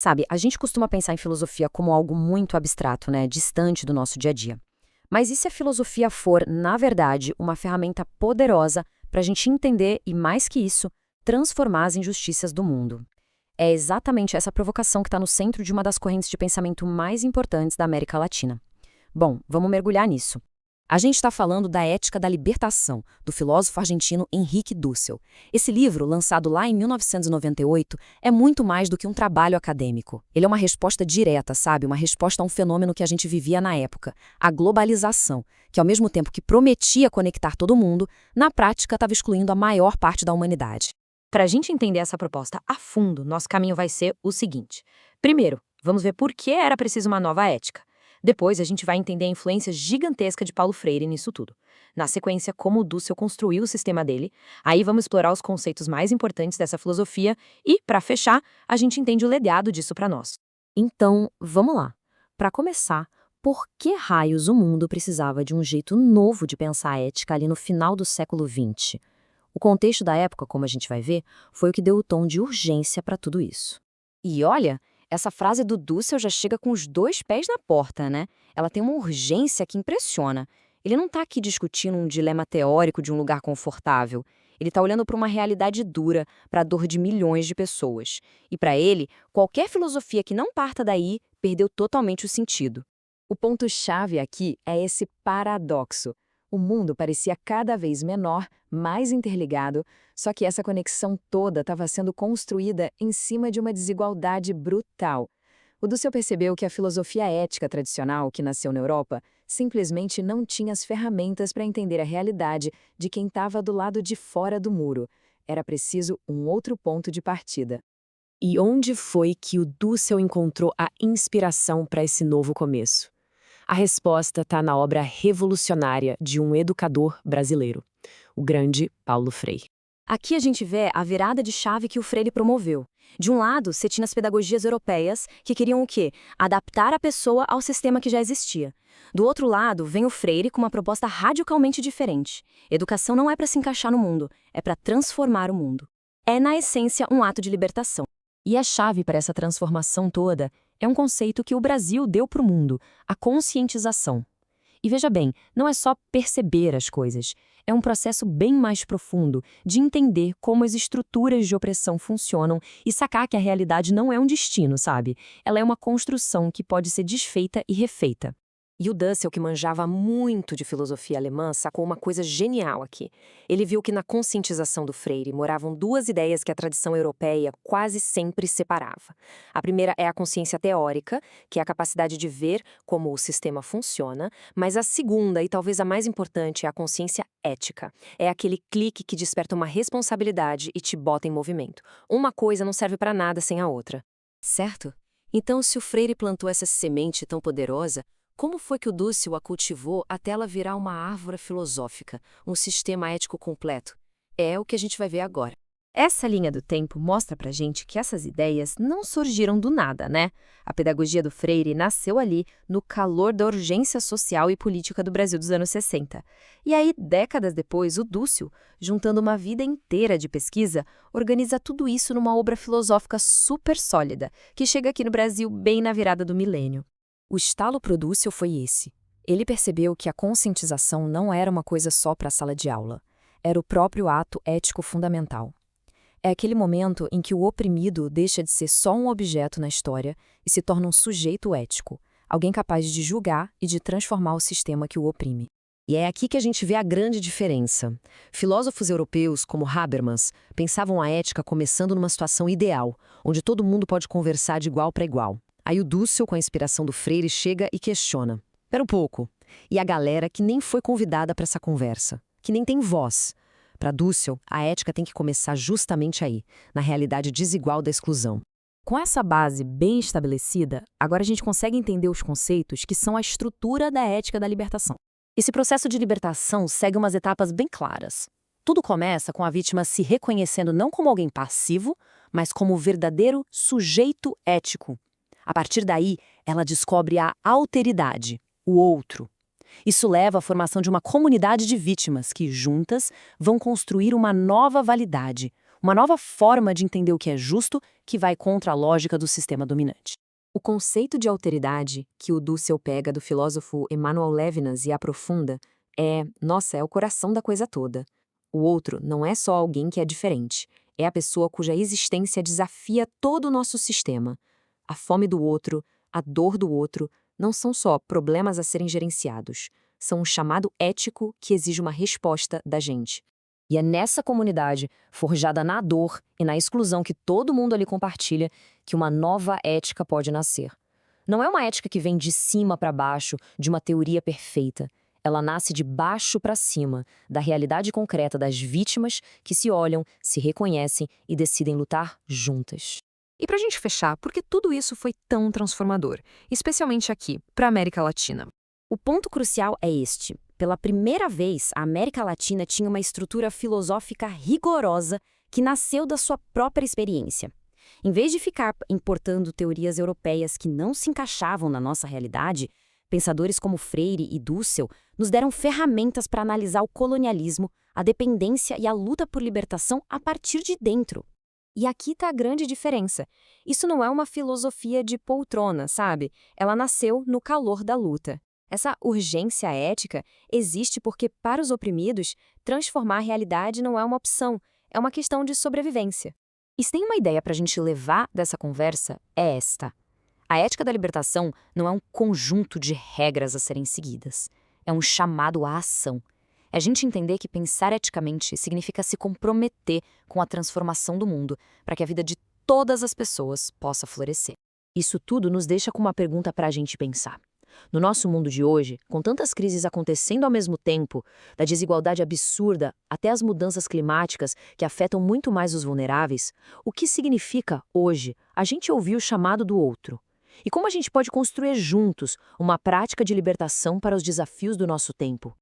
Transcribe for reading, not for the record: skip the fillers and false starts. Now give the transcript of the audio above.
Sabe, a gente costuma pensar em filosofia como algo muito abstrato, né, distante do nosso dia a dia. Mas e se a filosofia for, na verdade, uma ferramenta poderosa para a gente entender e, mais que isso, transformar as injustiças do mundo? É exatamente essa provocação que está no centro de uma das correntes de pensamento mais importantes da América Latina. Bom, vamos mergulhar nisso. A gente está falando da Ética da Libertação, do filósofo argentino Henrique Dussel. Esse livro, lançado lá em 1998, é muito mais do que um trabalho acadêmico. Ele é uma resposta direta, sabe? Uma resposta a um fenômeno que a gente vivia na época, a globalização, que ao mesmo tempo que prometia conectar todo mundo, na prática estava excluindo a maior parte da humanidade. Para a gente entender essa proposta a fundo, nosso caminho vai ser o seguinte. Primeiro, vamos ver por que era preciso uma nova ética. Depois, a gente vai entender a influência gigantesca de Paulo Freire nisso tudo. Na sequência, como o Dussel construiu o sistema dele. Aí vamos explorar os conceitos mais importantes dessa filosofia e, para fechar, a gente entende o legado disso para nós. Então, vamos lá. Para começar, por que raios o mundo precisava de um jeito novo de pensar a ética ali no final do século XX? O contexto da época, como a gente vai ver, foi o que deu o tom de urgência para tudo isso. E olha, essa frase do Dussel já chega com os dois pés na porta, né? Ela tem uma urgência que impressiona. Ele não está aqui discutindo um dilema teórico de um lugar confortável. Ele está olhando para uma realidade dura, para a dor de milhões de pessoas. E para ele, qualquer filosofia que não parta daí perdeu totalmente o sentido. O ponto-chave aqui é esse paradoxo. O mundo parecia cada vez menor, mais interligado, só que essa conexão toda estava sendo construída em cima de uma desigualdade brutal. O Dussel percebeu que a filosofia ética tradicional, que nasceu na Europa, simplesmente não tinha as ferramentas para entender a realidade de quem estava do lado de fora do muro. Era preciso um outro ponto de partida. E onde foi que o Dussel encontrou a inspiração para esse novo começo? A resposta está na obra revolucionária de um educador brasileiro, o grande Paulo Freire. Aqui a gente vê a virada de chave que o Freire promoveu. De um lado, você tinha as pedagogias europeias, que queriam o quê? Adaptar a pessoa ao sistema que já existia. Do outro lado, vem o Freire com uma proposta radicalmente diferente. Educação não é para se encaixar no mundo, é para transformar o mundo. É, na essência, um ato de libertação. E a chave para essa transformação toda é um conceito que o Brasil deu para o mundo, a conscientização. E veja bem, não é só perceber as coisas, é um processo bem mais profundo de entender como as estruturas de opressão funcionam e sacar que a realidade não é um destino, sabe? Ela é uma construção que pode ser desfeita e refeita. E o Dussel, que manjava muito de filosofia alemã, sacou uma coisa genial aqui. Ele viu que na conscientização do Freire moravam duas ideias que a tradição europeia quase sempre separava. A primeira é a consciência teórica, que é a capacidade de ver como o sistema funciona, mas a segunda, e talvez a mais importante, é a consciência ética. É aquele clique que desperta uma responsabilidade e te bota em movimento. Uma coisa não serve para nada sem a outra. Certo? Então, se o Freire plantou essa semente tão poderosa, como foi que o Dussel a cultivou até ela virar uma árvore filosófica, um sistema ético completo? É o que a gente vai ver agora. Essa linha do tempo mostra pra gente que essas ideias não surgiram do nada, né? A pedagogia do Freire nasceu ali, no calor da urgência social e política do Brasil dos anos 60. E aí, décadas depois, o Dussel, juntando uma vida inteira de pesquisa, organiza tudo isso numa obra filosófica super sólida, que chega aqui no Brasil bem na virada do milênio. O estalo pro Dussel foi esse. Ele percebeu que a conscientização não era uma coisa só para a sala de aula. Era o próprio ato ético fundamental. É aquele momento em que o oprimido deixa de ser só um objeto na história e se torna um sujeito ético, alguém capaz de julgar e de transformar o sistema que o oprime. E é aqui que a gente vê a grande diferença. Filósofos europeus, como Habermas, pensavam a ética começando numa situação ideal, onde todo mundo pode conversar de igual para igual. Aí o Dussel, com a inspiração do Freire, chega e questiona. Espera um pouco. E a galera que nem foi convidada para essa conversa, que nem tem voz. Para Dussel, a ética tem que começar justamente aí, na realidade desigual da exclusão. Com essa base bem estabelecida, agora a gente consegue entender os conceitos que são a estrutura da ética da libertação. Esse processo de libertação segue umas etapas bem claras. Tudo começa com a vítima se reconhecendo não como alguém passivo, mas como o verdadeiro sujeito ético. A partir daí, ela descobre a alteridade, o outro. Isso leva à formação de uma comunidade de vítimas que, juntas, vão construir uma nova validade, Uma nova forma de entender o que é justo que vai contra a lógica do sistema dominante. O conceito de alteridade, que o Dussel pega do filósofo Emmanuel Levinas e aprofunda, é o coração da coisa toda. O outro não é só alguém que é diferente, é a pessoa cuja existência desafia todo o nosso sistema. A fome do outro, a dor do outro, não são só problemas a serem gerenciados, são um chamado ético que exige uma resposta da gente. E é nessa comunidade, forjada na dor e na exclusão que todo mundo ali compartilha, que uma nova ética pode nascer. Não é uma ética que vem de cima para baixo, de uma teoria perfeita. Ela nasce de baixo para cima, da realidade concreta das vítimas que se olham, se reconhecem e decidem lutar juntas. E para a gente fechar, por que tudo isso foi tão transformador, especialmente aqui, para a América Latina? O ponto crucial é este. Pela primeira vez, a América Latina tinha uma estrutura filosófica rigorosa que nasceu da sua própria experiência. Em vez de ficar importando teorias europeias que não se encaixavam na nossa realidade, pensadores como Freire e Dussel nos deram ferramentas para analisar o colonialismo, a dependência e a luta por libertação a partir de dentro. E aqui está a grande diferença. Isso não é uma filosofia de poltrona, sabe? Ela nasceu no calor da luta. Essa urgência ética existe porque, para os oprimidos, transformar a realidade não é uma opção, é uma questão de sobrevivência. E se tem uma ideia para a gente levar dessa conversa, é esta. A ética da libertação não é um conjunto de regras a serem seguidas. É um chamado à ação. É a gente entender que pensar eticamente significa se comprometer com a transformação do mundo para que a vida de todas as pessoas possa florescer. Isso tudo nos deixa com uma pergunta para a gente pensar. No nosso mundo de hoje, com tantas crises acontecendo ao mesmo tempo, da desigualdade absurda até as mudanças climáticas que afetam muito mais os vulneráveis, o que significa, hoje, a gente ouvir o chamado do outro? E como a gente pode construir juntos uma prática de libertação para os desafios do nosso tempo?